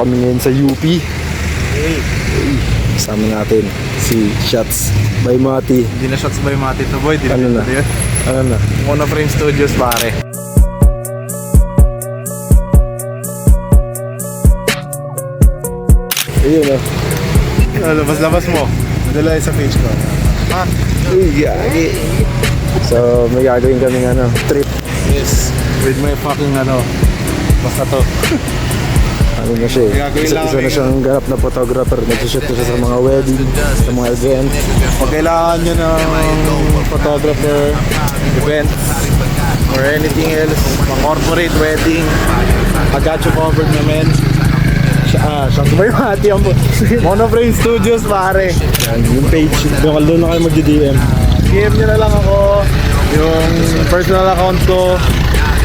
kami ngayon sa UP. Kasama natin si Shots by Mati. Hindi na Shots by Mati to boy. Ano na? Ano na? Monoframe Studios pare. Ayun Labas mo. Madala sa page ko. Uy, gagi. So, may gagawin kaming trip. Yes. With my fucking basta to. Ano na siya eh. Gagawin lang Isa na siyang ganap na photographer. Nagsushoot na siya sa mga wedding, sa mga event. Pag kailangan nyo ng photographer, event, or anything else, mga corporate wedding, I got you covered naman. Shots by Mati ang Monoframe Studios pare. Yan, yung page, doon na kayo mag-DM. DM nyo na lang ako, yung personal account ko,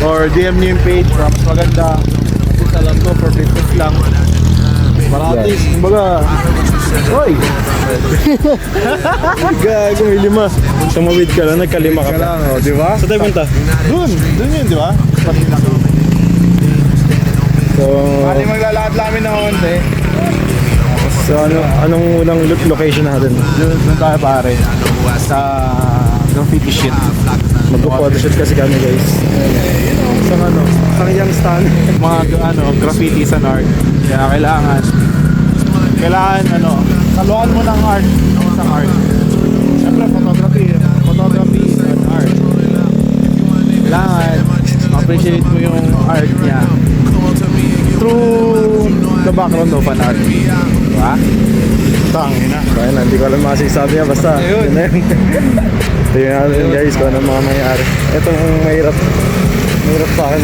or DM nyo yung page, mas maganda. Kasi alam ko, for business lang. Para at least, kumbaga, oy! Gago, may 5. Tumawid ka lang, nagkalima ka pa. Di ba? Sa tayo punta? Dun yun, di ba? So, Bali maglalakad namin ng konti. anong unang location natin? Doon tayo pare. Sa graffiti shit. Mag-photoshoot kasi kami guys. Sa young stand. Mga graffiti sa art. Kaya kailangan saluhan mo ng art. Sa art. Siyempre photography and art. Kailangan appreciate mo yung art niya through the background of an art. Diba? Tangina. Kaya na, hindi ko alam masasabi niya. Basta, yun na yun. Tingnan natin guys kung ano mga nangyari. Itong mahirap sa akin,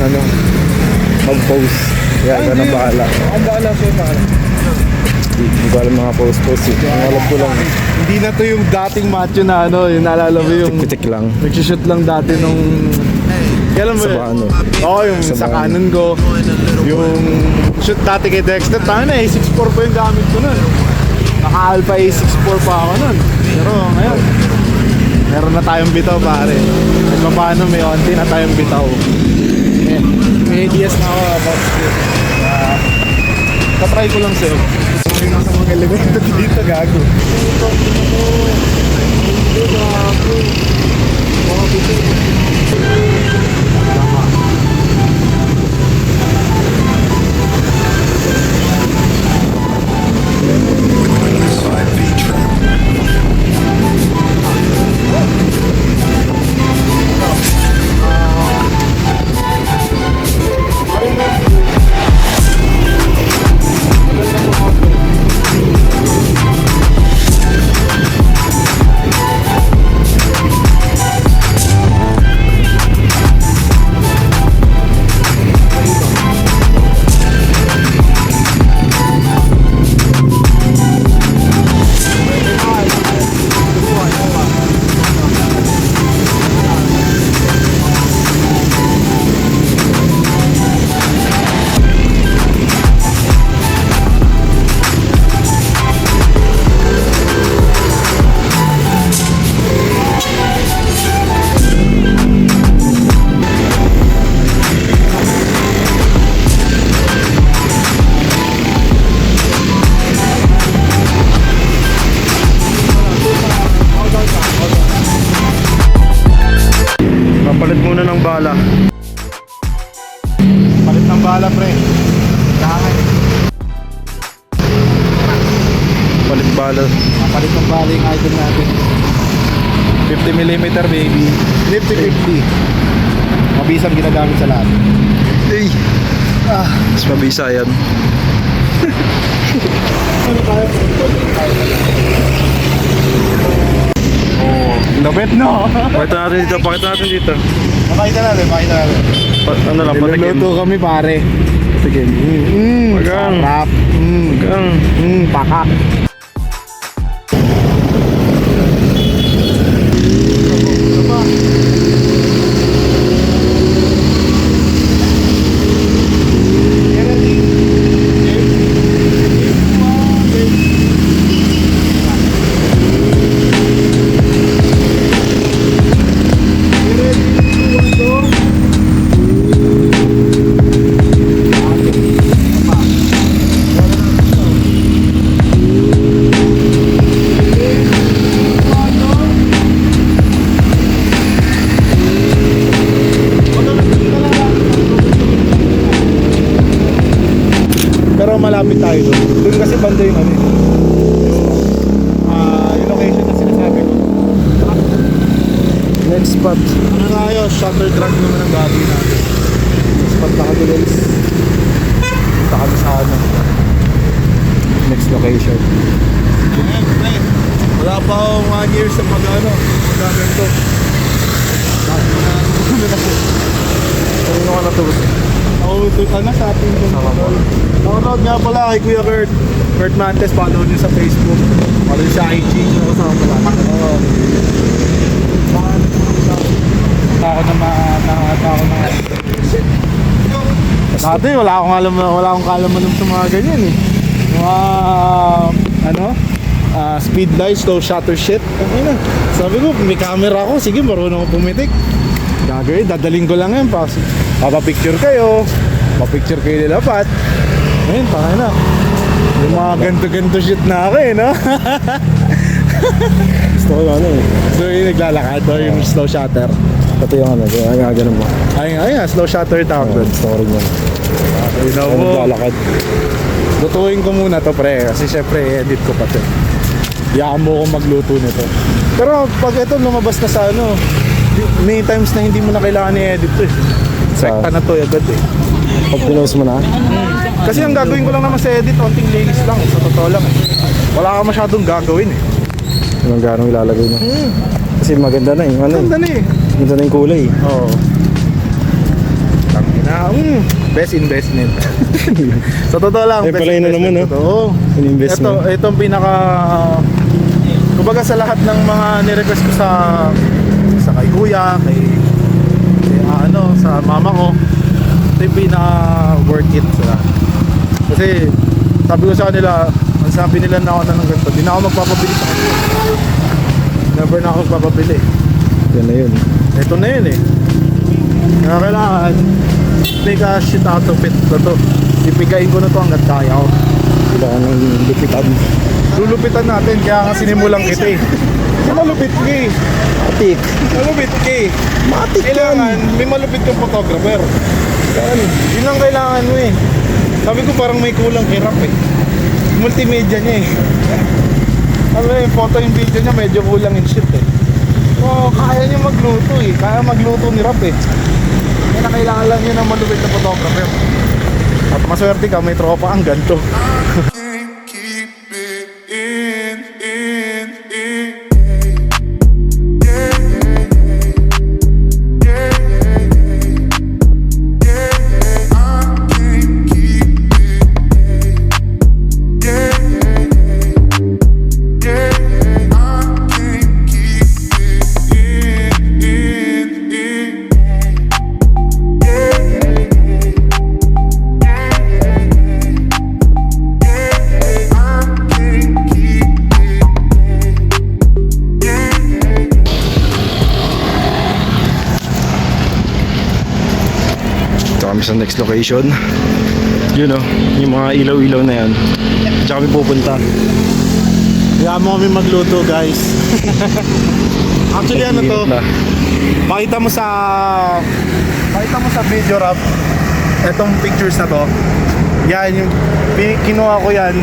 mag-post. Kaya ka na bahala. Ang bahala siya pare. Hindi ko alam mga post eh. Ang alam ko lang. Hindi na to yung dating macho na yung naalala mo yung Pitik lang. nagsushoot lang dati nung kailan mo Sa yun? paano? Oo, yung sa Canon ko. Yung shoot dati kay Dexter. Tayo na, A64 pa yung gamit ko nun. Naka-Alpha A64 pa ako nun. Pero ngayon, meron na tayong bitaw pare. At paano may onti na tayong bitaw. May ideas na ako about this. Katry ko lang sa'yo. May nasa mga elemento dito gago. Papalit muna ng bala. Palit ng bala pre. Palit bala. Palit ng bala yung item natin. 50mm baby. 50-50. Mabisang ginagamit sa lahat. Hey! Mas mabisa yan. Labet no? Pakita natin dito. Pakita natin. Ano lang, patikin. Niluluto kami pare. Patikin. Magang. Sarap. Magang. Pakak. spot. Ano tayo? Shutter drag naman ang gagawin natin. Spot na kami guys. Punta kami sa ano. Next location. Ayan, pre. Wala pa akong 1 year sa mag-ano. Mag-ganto. Ano ka natulog? Nauutusan na sa ating control. Nanonood nga pala kay Kuya Kurt. Kurt Mantes, follow niyo sa Facebook. Follow niyo sa IG. Ako sa pala. Ako na dati wala akong kalaman sa mga ganyan eh. Mga speed lights, slow shutter shit. Ano? Sabi ko, may camera ako, sige marunong ako pumitik. Gagawin, dadaling ko lang yan. Papapicture kayo. Papicture kayo nilapat. Ayun, pakay na. Yung mga ganto-ganto shit na ako eh, no? Gusto ko yung ano eh. So yung naglalakad or yung slow shutter. Pati yung ano, yung ganun mo. Ay, slow shutter tawag doon. Gusto ko rin yun. Okay na Yung po. naglalakad. Lutuin ko muna to pre, kasi syempre edit ko pa to. Iyakan mo akong magluto nito. Pero pag ito lumabas na sa ano, may times na hindi mo na kailangan i-edit to eh. Sekta na to agad eh. Pag pinost mo na, Kasi ang gagawin ko lang naman sa edit, onting linis lang, sa totoo lang eh. Wala ka masyadong gagawin eh. yung gano'ng ilalagay mo. Kasi maganda na yung ano. Ganda na eh. Maganda na yung kulay. Oo. Tangina, best investment. Sa totoo lang, Eh, pala yun na naman, investment. Oo. Investment. Itong pinaka... Kumbaga sa lahat ng mga nirequest ko sa kay kuya, kay sa mama ko, ito yung pinaka worth it sila. Kasi sabi ko sa kanila, ang sabi nila na ako na ng ganito, di na ako magpapabili sa kanila. Never na ako magpapabili. Yan na yun. Ito na yun eh. Kaya kailangan make a shit out of it na to. Ipigain ko na to hanggat kaya ko. Kailangan ng lupitan. Lulupitan natin, kaya nga sinimulang kita eh. Kasi malupit ka eh. Atik. Malupit ka eh. Matik Kailangan, may malupit kang photographer. Yun ang kailangan mo eh. Sabi ko parang may kulang hirap eh. Multimedia niya eh. Sabi yung photo yung video niya medyo kulang in shit eh. So kaya niya magluto eh. Kaya magluto ni Rap eh. Kaya na kailangan lang yun ng malupit na photographer. At maswerte ka, may tropa ang ganito. Kami sa next location. Yun o, yung mga ilaw-ilaw na yan. Diyan kami pupunta. Kaya mo kami magluto guys. Actually ano to, Hirap na. pakita mo sa video Rap, etong pictures na to. Yan yung kinuha ko yan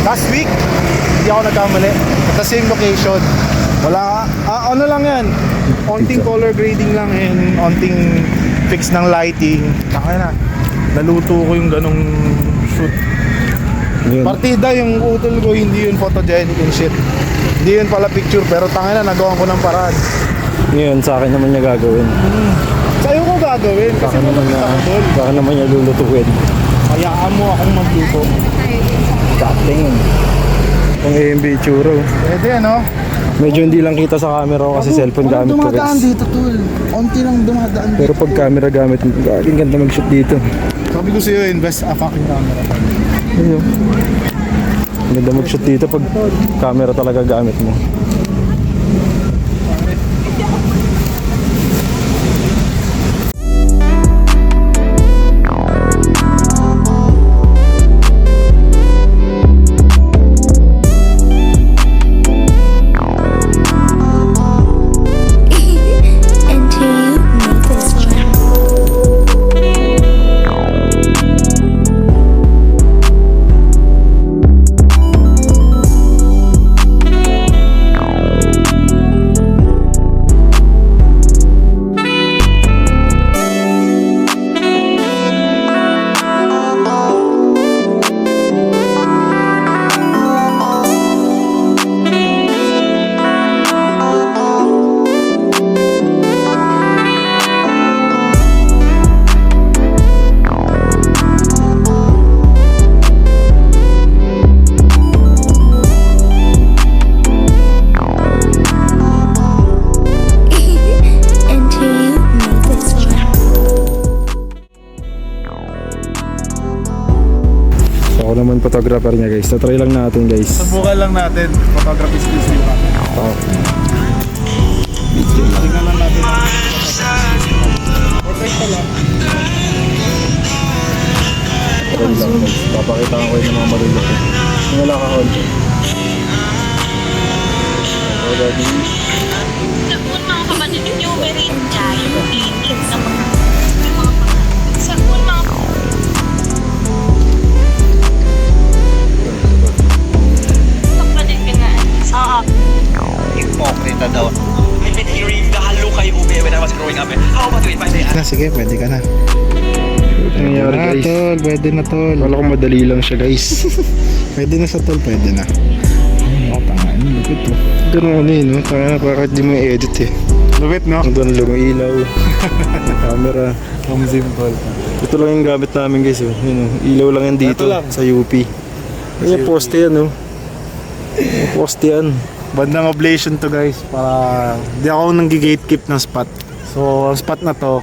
last week. Hindi ako nagkamali. At the same location. Wala, ano lang yan, onting color grading lang and onting fix ng lighting. Kaya na, naluto ko yung ganong shoot. Yun. Partida yung utol ko, hindi yun photogenic and shit. Hindi yun pala picture, pero tangina nagawa ko ng paraan. Ngayon, sa akin naman niya gagawin. Sa'yo ko gagawin, kasi malapit ako doon. Sa akin naman niya lulutuin. Hayaan mo akong magluto. Kating. Ang AMB churro. Pwede ano? Medyo hindi lang kita sa camera ko kasi cellphone gamit ko dumadaan guys. dito tol. Onti lang dumadaan dito. Pero pag camera gamit mo, galing ganda mag-shoot dito. Sabi ko sa'yo, invest a fucking camera. Ayun. Ganda mag-shoot dito pag camera talaga gamit mo. photographer niya guys. Tatry lang natin guys. Subukan lang natin. Photography skills nila. Oh. Tingnan lang natin. Perfect pala. Try lang guys. Papakita ko yung mga marulok. Wala ka hold. Already. Doon mga kapatid, yung merinda, yung init sa mga sa mga kapatid pinaan. Oo. Hipokrita daw. I've been hearing the halo kay Ube when I was growing up. How about you if I say Sige, pwede ka na. Ano nangyari guys? Tol, pwede na tol. Wala ko madali lang siya guys. Pwede na sa tol, pwede na. Tanga, lupit to. Ganun ano yun, no? Tanga na bakit di mo i-edit eh. Lupit no? Doon lang yung ilaw. Camera. Ang simple. Ito lang yung gamit namin guys. Oh. Yun, oh. Ilaw lang yan dito Ito lang. sa UP. Yan yung poste yan. Oh. Yung poste yan. Bandang oblation to guys. Para di ako nang-gatekeep ng spot. So, ang spot na to,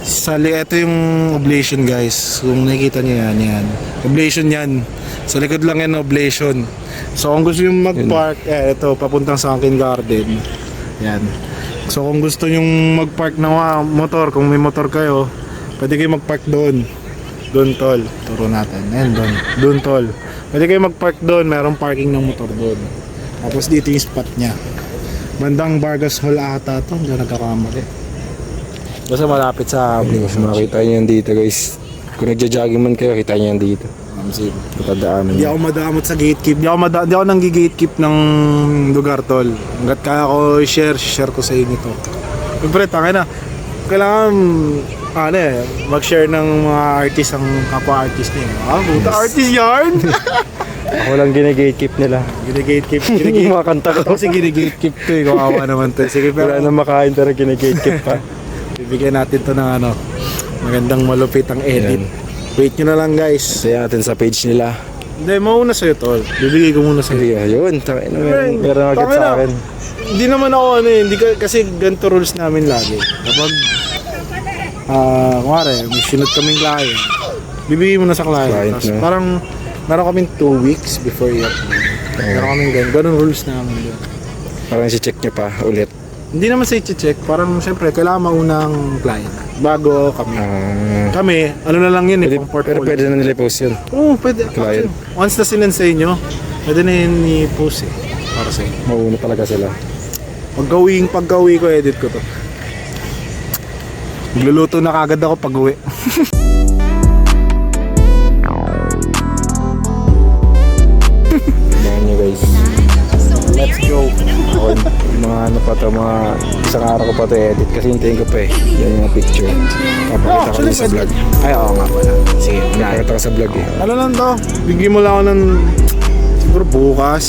ito yung oblation guys. Kung nakikita niyo yan. Oblation yan. Sa likod lang yan oblation. So kung gusto yung mag-park, ito papuntang sa akin garden. Yan. So kung gusto yung mag-park ng motor, kung may motor kayo, pwede kayo mag-park doon. Doon tol. Turo natin. Ayan doon. Doon tol. Pwede kayo mag-park doon, mayroong parking ng motor doon. Tapos dito yung spot niya. Bandang Vargas Hall ata to, hindi nagkakamali. Basta malapit sa Makita niyo yan dito guys. Kung nagja-jogging man kayo, kita niyo yan dito. Patadaanan Hindi niyo. ako madamot sa gatekeep. Hindi ako nang-gatekeep ng lugar tol. Hanggat kaya ko share ko sa inyo to. Siyempre, tangin na. Kailangan mag-share ng mga artist ang kapwa-artist niya. Buta artist yarn! Ako lang gine-gatekeep nila. Gine-gatekeep. Yung mga kanta ko. Kasi gine-gatekeep to eh. Kawawa naman to. Sige, Wala pero na makain pero gine-gatekeep pa. bibigyan natin to ng magandang malupit ang edit. Yan. Wait nyo na lang guys. Saya natin sa page nila. Hindi, mauna sa'yo tol. Bibigay ko muna sa'yo. Sige, ayun. Tangin na meron agad Tangin sa na. akin. Hindi naman ako hindi kasi ganito rules namin lagi. Kapag kumare, may sinut kaming client, bibigay mo na sa client. Client Tapos na. parang meron kaming 2 weeks before i-upload. Meron kaming ganun rules namin yun. Parang si-check niya pa ulit. Hindi naman sa i-check, parang syempre kailangan maunang client bago kami. Kami, ano na lang yun Pwede, pang pero portfolio. pwede na nila i-post yun. Oo, pwede. Client. Once na sinend sa inyo, pwede na yun i-post para sa inyo. Mauna talaga sila. Pag-uwi ko, edit ko to. Magluluto na kagad ako pag-uwi. Abangan nyo guys. Let's go. Ako, mga ano pa to, mga isang araw ko pa to edit kasi hintayin ko pa eh. Yan yung mga picture. Papakita ko din sa vlog. Ay, oo nga pala. Sige, Papakita ko sa vlog eh. ano lang to? Bigyan mo lang ako ng siguro bukas.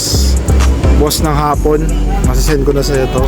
Boss ng hapon. Masasend ko na sa'yo to.